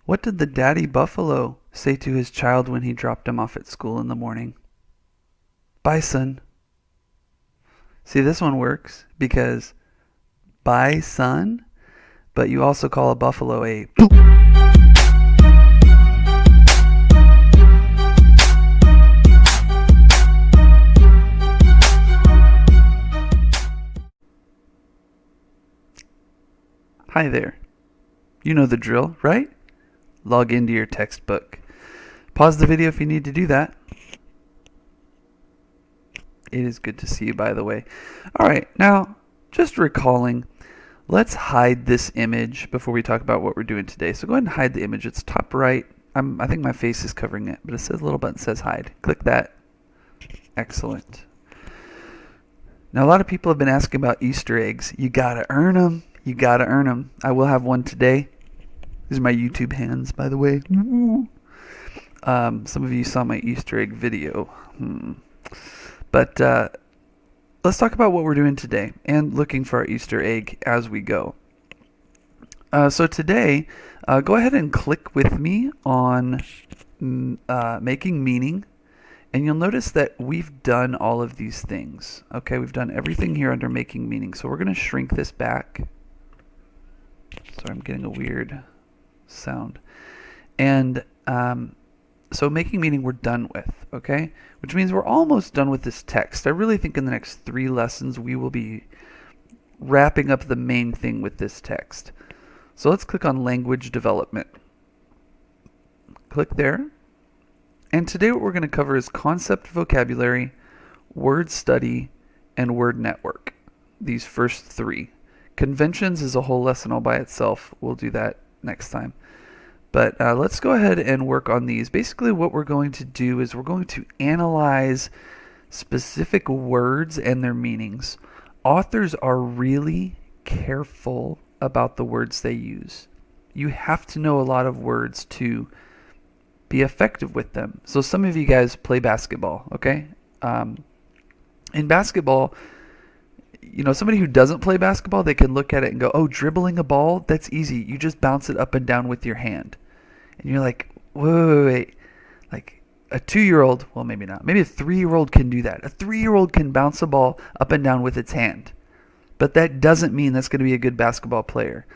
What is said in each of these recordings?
What did the daddy buffalo say to his child when he dropped him off at school in the morning? Bye, son. See, this one works because bye, son, but you also call a buffalo a poop. Hi there. You know the drill, right? Log into your textbook. Pause the video if you need to do that. It is good to see you, by the way. All right, now, just recalling, let's hide this image before we talk about what we're doing today. So go ahead and hide the image. It's top right. I think my face is covering it, but it says a little button that says hide. Click that. Excellent. Now, a lot of people have been asking about Easter eggs. You gotta earn them. You gotta earn them. I will have one today. These are my YouTube hands, by the way. Some of you saw my Easter egg video. But let's talk about what we're doing today and looking for our Easter egg as we go. So today, go ahead and click with me on making meaning. And you'll notice that we've done all of these things. Okay, we've done everything here under making meaning. So we're going to shrink this back. Sorry, I'm getting a weird sound. And so making meaning we're done with, okay? Which means we're almost done with this text. I really think in the next 3 lessons we will be wrapping up the main thing with this text. So let's click on language development. Click there. And today what we're going to cover is concept vocabulary, word study, and word network. These first 3. Conventions is a whole lesson all by itself. We'll do that next time. But let's go ahead and work on these. Basically what we're going to do is we're going to analyze specific words and their meanings. Authors are really careful about the words they use. You have to know a lot of words to be effective with them. So some of you guys play basketball, okay? In basketball, you know, somebody who doesn't play basketball, they can look at it and go, oh, dribbling a ball, that's easy. You just bounce it up and down with your hand. And you're like, wait. Like a 2-year-old, well, maybe not. Maybe a 3-year-old can do that. A 3-year-old can bounce a ball up and down with its hand. But that doesn't mean that's going to be a good basketball player.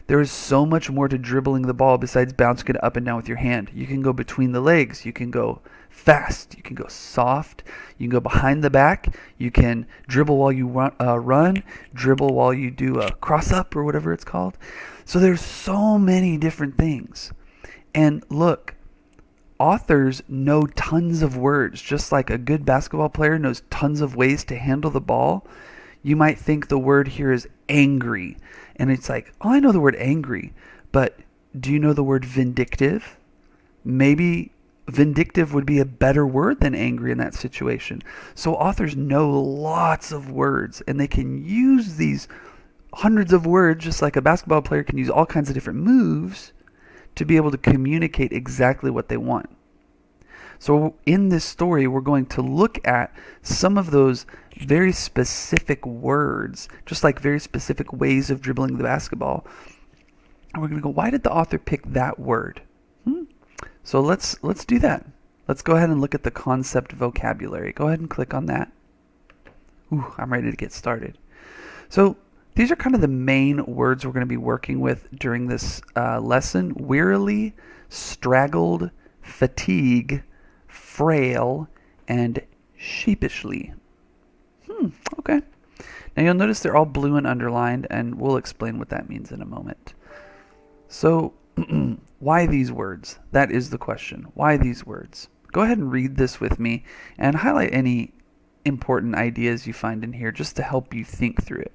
There is so much more to dribbling the ball besides bouncing it up and down with your hand. You can go between the legs. You can go fast. You can go soft. You can go behind the back. You can dribble while you run, dribble while you do a cross-up or whatever it's called. So there's so many different things. And look, authors know tons of words. Just like a good basketball player knows tons of ways to handle the ball. You might think the word here is angry. And it's like, oh, I know the word angry. But do you know the word vindictive? Maybe vindictive would be a better word than angry in that situation. So authors know lots of words. And they can use these hundreds of words, just like a basketball player can use all kinds of different moves to be able to communicate exactly what they want. So in this story, we're going to look at some of those very specific words, just like very specific ways of dribbling the basketball. And we're going to go, why did the author pick that word? So let's do that. Let's go ahead and look at the concept vocabulary. Go ahead and click on that. Ooh, I'm ready to get started. So these are kind of the main words we're going to be working with during this lesson. Wearily, straggled, fatigue, frail, and sheepishly. Okay. Now you'll notice they're all blue and underlined, and we'll explain what that means in a moment. So, why these words? That is the question. Why these words? Go ahead and read this with me and highlight any important ideas you find in here just to help you think through it.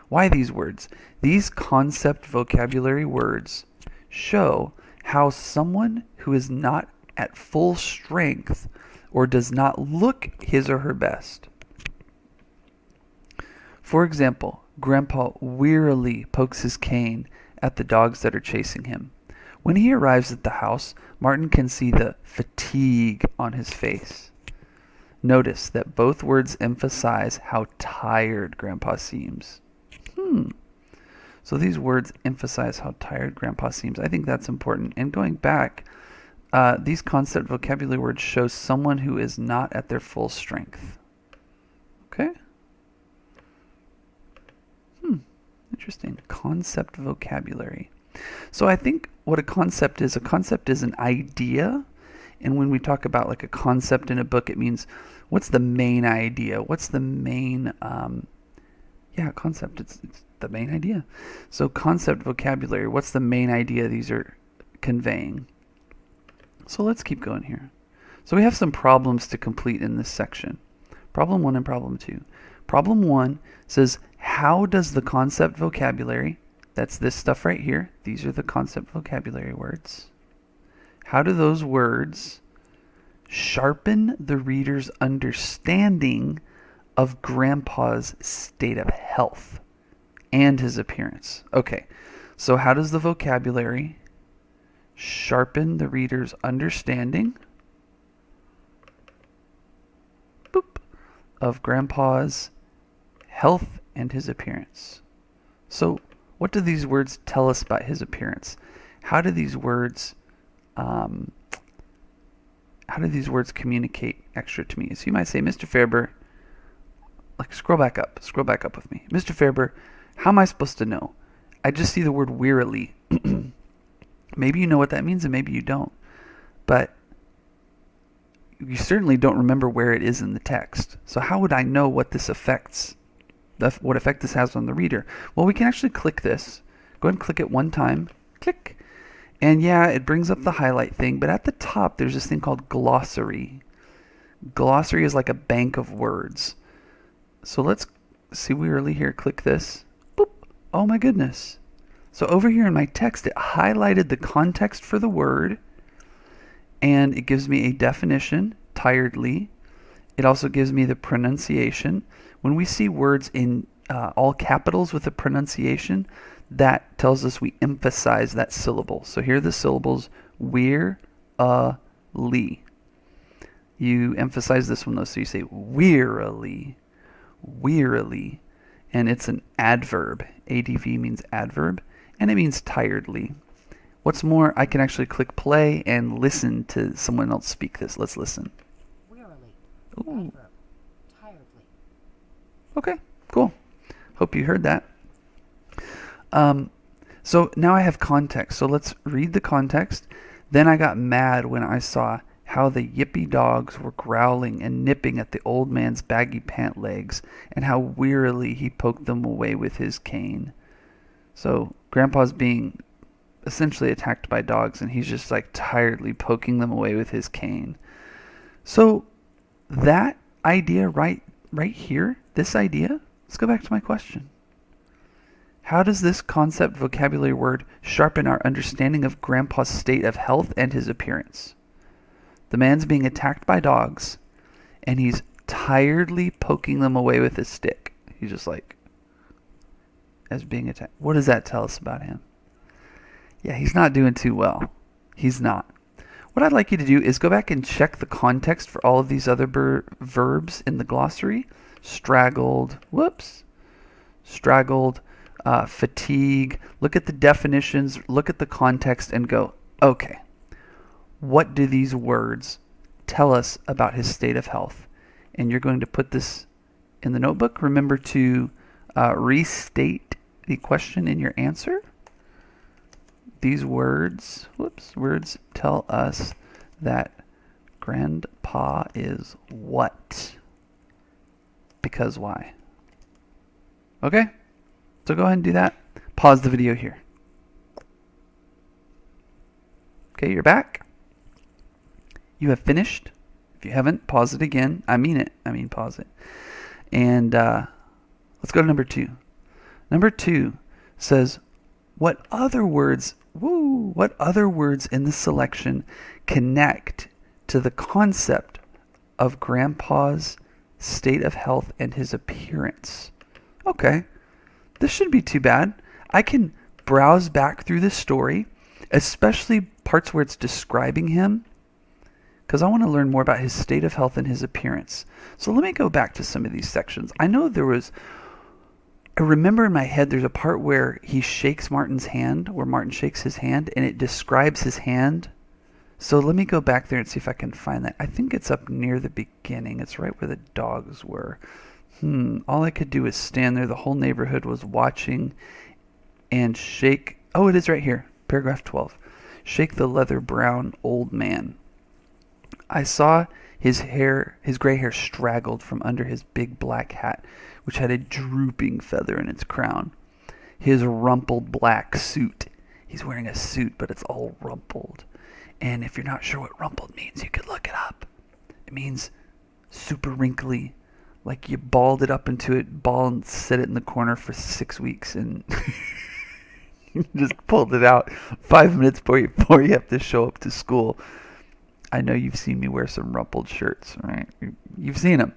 Why these words? These concept vocabulary words show how someone who is not at full strength or does not look his or her best. For example, Grandpa wearily pokes his cane at the dogs that are chasing him. When he arrives at the house, Martin can see the fatigue on his face. Notice that both words emphasize how tired Grandpa seems. So these words emphasize how tired Grandpa seems. I think that's important. And going back, these concept vocabulary words show someone who is not at their full strength. Okay? Interesting. Concept vocabulary. So I think what a concept is an idea. And when we talk about like a concept in a book, it means what's the main idea? What's the main, concept. It's the main idea. So concept vocabulary, what's the main idea these are conveying? So let's keep going here. So we have some problems to complete in this section. Problem 1 and problem 2. Problem 1 says, how does the concept vocabulary, that's this stuff right here, these are the concept vocabulary words, how do those words sharpen the reader's understanding of Grandpa's state of health and his appearance? Okay, so how does the vocabulary sharpen the reader's understanding of Grandpa's health and his appearance? So what do these words tell us about his appearance? How do these words communicate extra to me? So you might say, Mr. Fairber, like scroll back up with me. Mr. Fairber, how am I supposed to know? I just see the word wearily. Maybe you know what that means and maybe you don't. But you certainly don't remember where it is in the text. So how would I know what this affects? What effect this has on the reader? Well, we can actually click this. Go ahead and click it one time. Click. And yeah, it brings up the highlight thing, but at the top there's this thing called glossary. Glossary is like a bank of words. So let's see wearily here. Click this. Boop. Oh my goodness. So over here in my text, it highlighted the context for the word, and it gives me a definition, tiredly. It also gives me the pronunciation. When we see words in all capitals with a pronunciation, that tells us we emphasize that syllable. So here are the syllables, wearily. You emphasize this one though, so you say wearily, wearily. And it's an adverb. ADV means adverb, and it means tiredly. What's more, I can actually click play and listen to someone else speak this. Let's listen. Wearily. Ooh. Adverb. Tiredly. Okay, cool. Hope you heard that. So now I have context. So let's read the context. Then I got mad when I saw how the yippy dogs were growling and nipping at the old man's baggy pant legs, and how wearily he poked them away with his cane. So Grandpa's being essentially attacked by dogs, and he's just like tiredly poking them away with his cane. So that idea right here, this idea, let's go back to my question. How does this concept vocabulary word sharpen our understanding of Grandpa's state of health and his appearance? The man's being attacked by dogs, and he's tiredly poking them away with his stick. He's just like, as being attacked. What does that tell us about him? Yeah, he's not doing too well. He's not. What I'd like you to do is go back and check the context for all of these other verbs in the glossary. Straggled, fatigue. Look at the definitions, look at the context, and go, okay, what do these words tell us about his state of health? And you're going to put this in the notebook. Remember to restate the question in your answer. These words tell us that Grandpa is what? Because why? Okay? So go ahead and do that. Pause the video here. Okay, you're back. You have finished. If you haven't, pause it again. I mean it. I mean pause it. And let's go to number 2. Number 2 says, what other words in the selection connect to the concept of Grandpa's state of health and his appearance? Okay, this shouldn't be too bad. I can browse back through this story, especially parts where it's describing him, because I want to learn more about his state of health and his appearance. So let me go back to some of these sections. I know there was I remember in my head there's a part where he shakes Martin's hand, where Martin shakes his hand, and it describes his hand. So let me go back there and see if I can find that. I think it's up near the beginning. It's right where the dogs were. All I could do is stand there. The whole neighborhood was watching and shake. Oh, it is right here. Paragraph 12. Shake the leather brown old man. I saw his gray hair straggled from under his big black hat, which had a drooping feather in its crown. His rumpled black suit. He's wearing a suit, but it's all rumpled. And if you're not sure what rumpled means, you could look it up. It means super wrinkly, like you balled it up into a ball and set it in the corner for 6 weeks and just pulled it out 5 minutes before you have to show up to school. I know you've seen me wear some rumpled shirts, right? You've seen them.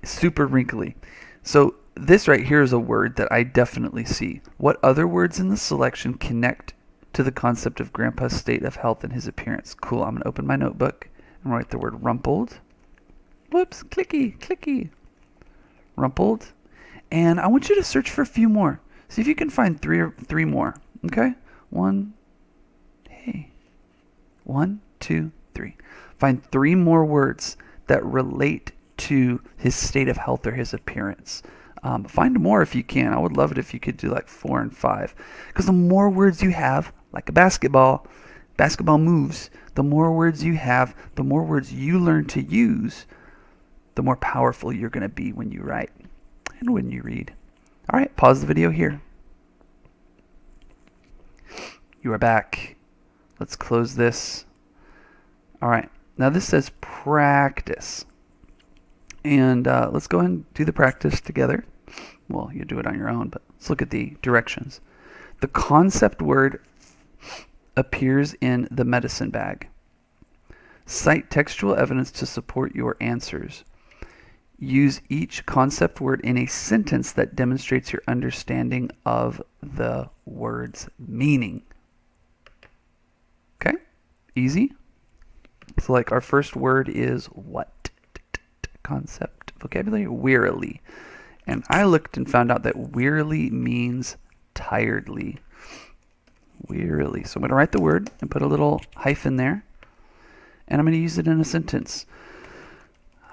Super wrinkly. So this right here is a word that I definitely see. What other words in the selection connect to the concept of Grandpa's state of health and his appearance? Cool. I'm going to open my notebook and write the word rumpled. Whoops. Clicky. Rumpled. And I want you to search for a few more. See if you can find three more. Okay? 1, 2, 3. Find 3 more words that relate to his state of health or his appearance. Find more if you can. I would love it if you could do like 4 and 5. Because the more words you have, like a basketball moves, the more words you have, the more words you learn to use, the more powerful you're going to be when you write and when you read. All right, pause the video here. You are back. Let's close this. All right, now this says practice. And let's go ahead and do the practice together. Well, you do it on your own, but let's look at the directions. The concept word appears in the medicine bag. Cite textual evidence to support your answers. Use each concept word in a sentence that demonstrates your understanding of the word's meaning. Okay? Easy. So like our first word is what? Concept, vocabulary, wearily. And I looked and found out that wearily means tiredly. Wearily. So I'm going to write the word and put a little hyphen there. And I'm going to use it in a sentence.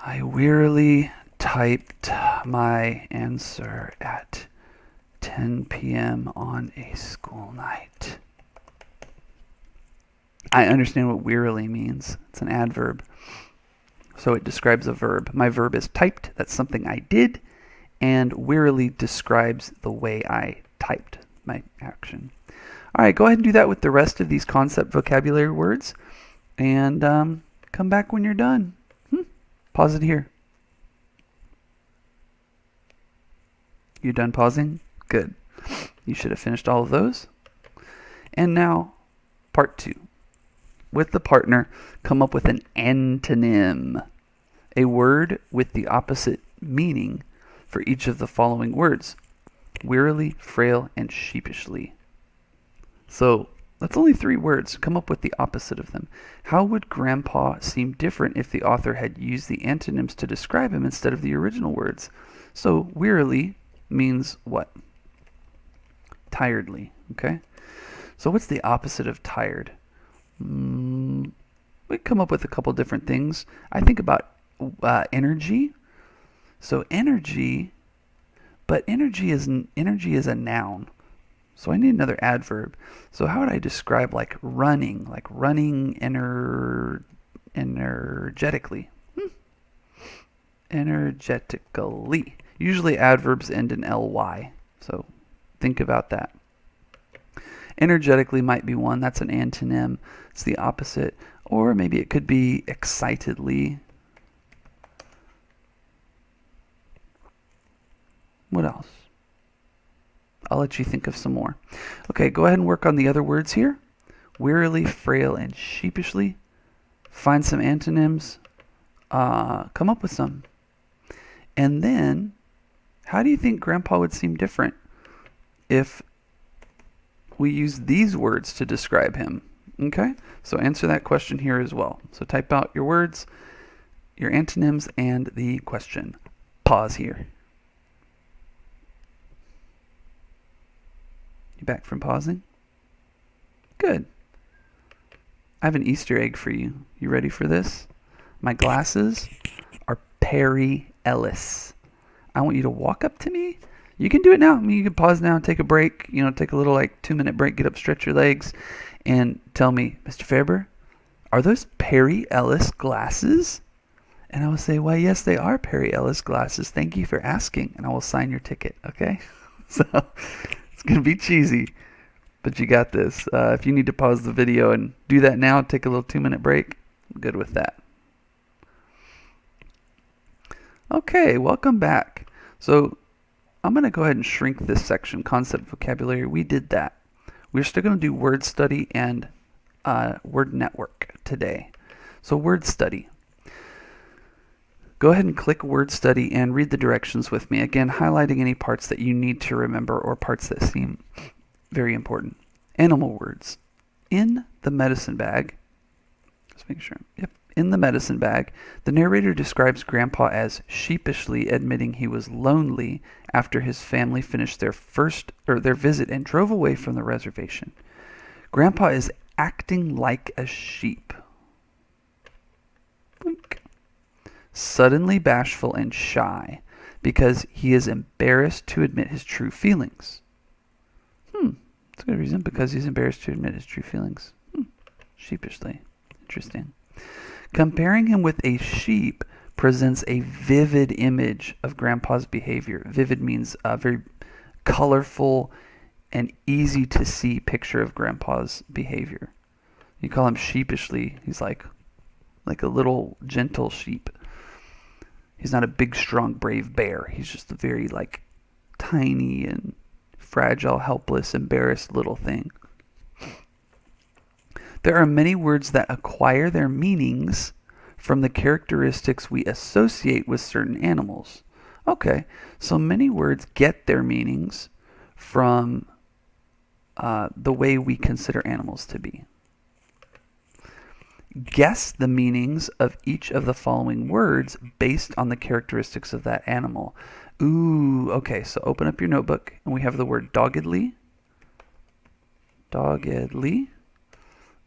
I wearily typed my answer at 10 p.m. on a school night. I understand what wearily means. It's an adverb. So it describes a verb. My verb is typed. That's something I did. And wearily describes the way I typed my action. All right, go ahead and do that with the rest of these concept vocabulary words. And come back when you're done. Pause it here. You done pausing? Good. You should have finished all of those. And now, part 2. With the partner, come up with an antonym. A word with the opposite meaning for each of the following words. Wearily, frail, and sheepishly. So, that's only 3 words. Come up with the opposite of them. How would Grandpa seem different if the author had used the antonyms to describe him instead of the original words? So, wearily means what? Tiredly, okay? So what's the opposite of tired? We come up with a couple different things. I think about energy. So energy, but energy is a noun. So I need another adverb. So how would I describe like running energetically? Energetically. Usually adverbs end in ly. So think about that. Energetically might be one. That's an antonym. It's the opposite. Or maybe it could be excitedly. What else? I'll let you think of some more. Okay, go ahead and work on the other words here. Wearily, frail, and sheepishly. Find some antonyms. Come up with some. And then, how do you think Grandpa would seem different if we use these words to describe him? Okay, so answer that question here as well. So type out your words, your antonyms, and the question. Pause here. You back from pausing? Good. I have an Easter egg for you. You ready for this? My glasses are Perry Ellis. I want you to walk up to me. You can do it now. I mean, you can pause now and take a break. Take a little 2-minute break, get up, stretch your legs, and tell me, Mr. Fairber, are those Perry Ellis glasses? And I will say, why, yes, they are Perry Ellis glasses. Thank you for asking. And I will sign your ticket, okay? So it's going to be cheesy, but you got this. If you need to pause the video and do that now, take a little 2-minute break, I'm good with that. Okay, welcome back. So I'm going to go ahead and shrink this section, concept vocabulary. We did that. We're still going to do word study and word network today. So word study. Go ahead and click word study and read the directions with me. Again, highlighting any parts that you need to remember or parts that seem very important. Animal words. In the medicine bag. Let's make sure. Yep. In the medicine bag, the narrator describes Grandpa as sheepishly admitting he was lonely after his family finished their visit and drove away from the reservation. Grandpa is acting like a sheep. Blink. Suddenly bashful and shy because he is embarrassed to admit his true feelings. That's a good reason, because he's embarrassed to admit his true feelings. Sheepishly. Interesting. Comparing him with a sheep presents a vivid image of Grandpa's behavior. Vivid means a very colorful and easy to see picture of Grandpa's behavior. You call him sheepishly. He's like a little gentle sheep. He's not a big, strong, brave bear. He's just a very tiny and fragile, helpless, embarrassed little thing. There are many words that acquire their meanings from the characteristics we associate with certain animals. Okay, so many words get their meanings from the way we consider animals to be. Guess the meanings of each of the following words based on the characteristics of that animal. Ooh, okay, so open up your notebook, and we have the word doggedly,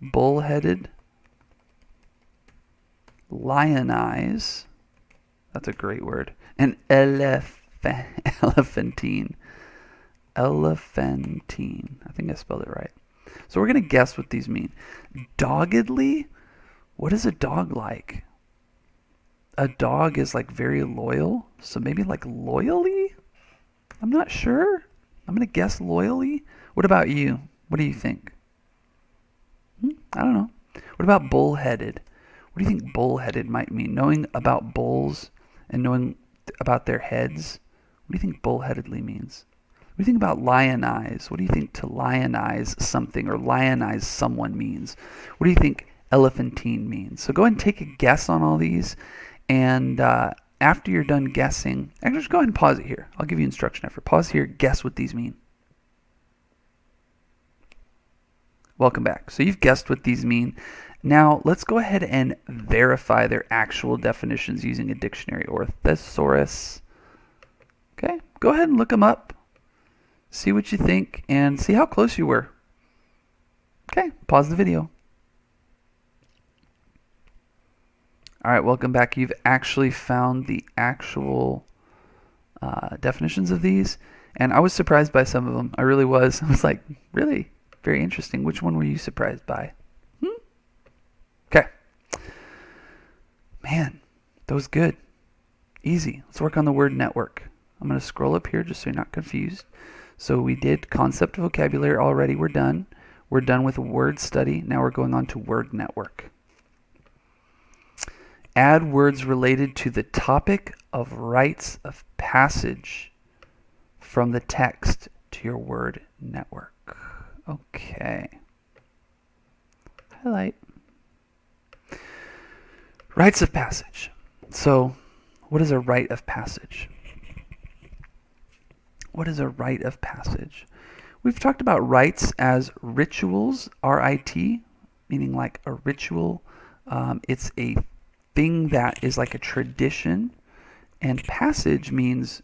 bullheaded, lionize, that's a great word, and elephantine. Elephantine. I think I spelled it right. So we're going to guess what these mean. Doggedly, what is a dog like? A dog is very loyal, so maybe loyally? I'm not sure. I'm going to guess loyally. What about you? What do you think? I don't know. What about bullheaded? What do you think bullheaded might mean? Knowing about bulls and knowing about their heads, what do you think bullheadedly means? What do you think about lionize? What do you think to lionize something or lionize someone means? What do you think elephantine means? So go ahead and take a guess on all these. And after you're done guessing, actually just go ahead and pause it here. I'll give you instruction after. Pause here, guess what these mean. Welcome back. So you've guessed what these mean. Now let's go ahead and verify their actual definitions using a dictionary or a thesaurus. Okay, go ahead and look them up. See what you think and see how close you were. Okay, pause the video. All right, welcome back. You've actually found the actual definitions of these, and I was surprised by some of them. I really was. I was like, really? Very interesting. Which one were you surprised by? Okay. Man, that was good. Easy. Let's work on the word network. I'm going to scroll up here just so you're not confused. So we did concept vocabulary already. We're done. We're done with word study. Now we're going on to word network. Add words related to the topic of rites of passage from the text to your word network. Okay. Highlight. Rites of passage. So, what is a rite of passage? What is a rite of passage? We've talked about rites as rituals, R-I-T, meaning like a ritual. It's a thing that is like a tradition, and passage means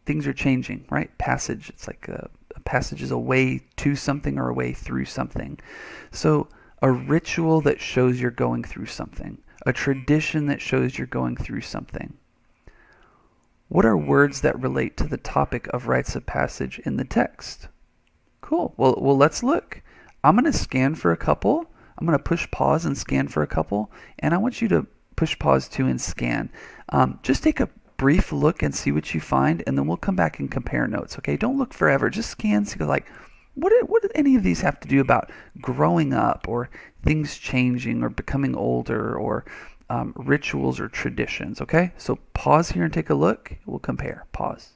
things are changing, right? Passage, it's like Passage is a way to something or a way through something. So a ritual that shows you're going through something, a tradition that shows you're going through something. What are words that relate to the topic of rites of passage in the text? Cool. Well, let's look. I'm going to scan for a couple. I'm going to push pause and scan for a couple. And I want you to push pause too and scan. Just take a brief look and see what you find, and then we'll come back and compare notes. Okay? Don't look forever. Just scan. See, like, what do any of these have to do about growing up or things changing or becoming older or rituals or traditions? Okay? So pause here and take a look. We'll compare. Pause.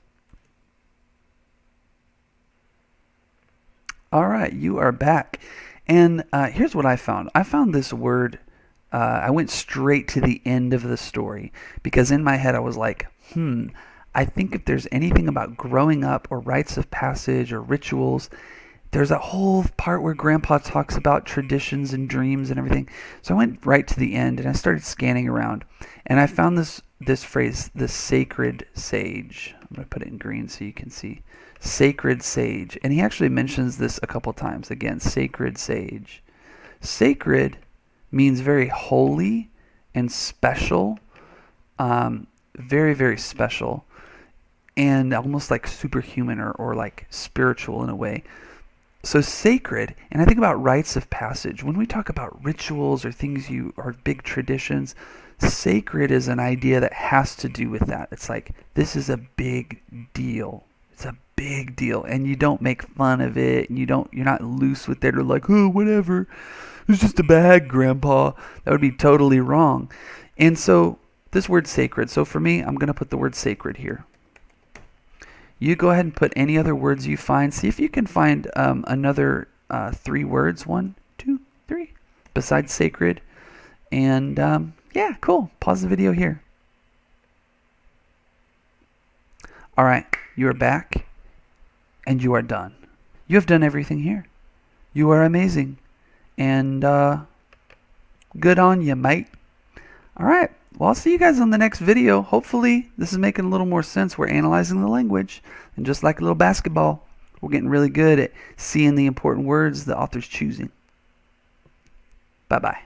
All right, you are back. And here's what I found. I found this word. I went straight to the end of the story because in my head I was like, I think if there's anything about growing up or rites of passage or rituals, there's a whole part where Grandpa talks about traditions and dreams and everything. So I went right to the end and I started scanning around. And I found this phrase, the sacred sage. I'm going to put it in green so you can see. Sacred sage. And he actually mentions this a couple times. Again, sacred sage. Sacred means very holy and special. Very, very special. And almost like superhuman or like spiritual in a way. So sacred, and I think about rites of passage. When we talk about rituals or things or big traditions, sacred is an idea that has to do with that. It's like, this is a big deal. It's a big deal. And you don't make fun of it, and you're not loose with it or like, oh, whatever. It's just a bag, Grandpa. That would be totally wrong. And so this word sacred. So for me, I'm going to put the word sacred here. You go ahead and put any other words you find. See if you can find another 3 words. 1, 2, 3. Besides sacred. And yeah, cool. Pause the video here. All right. You are back. And you are done. You have done everything here. You are amazing. And good on you, mate. All right. Well, I'll see you guys on the next video. Hopefully, this is making a little more sense. We're analyzing the language. And just like a little basketball, we're getting really good at seeing the important words the author's choosing. Bye-bye.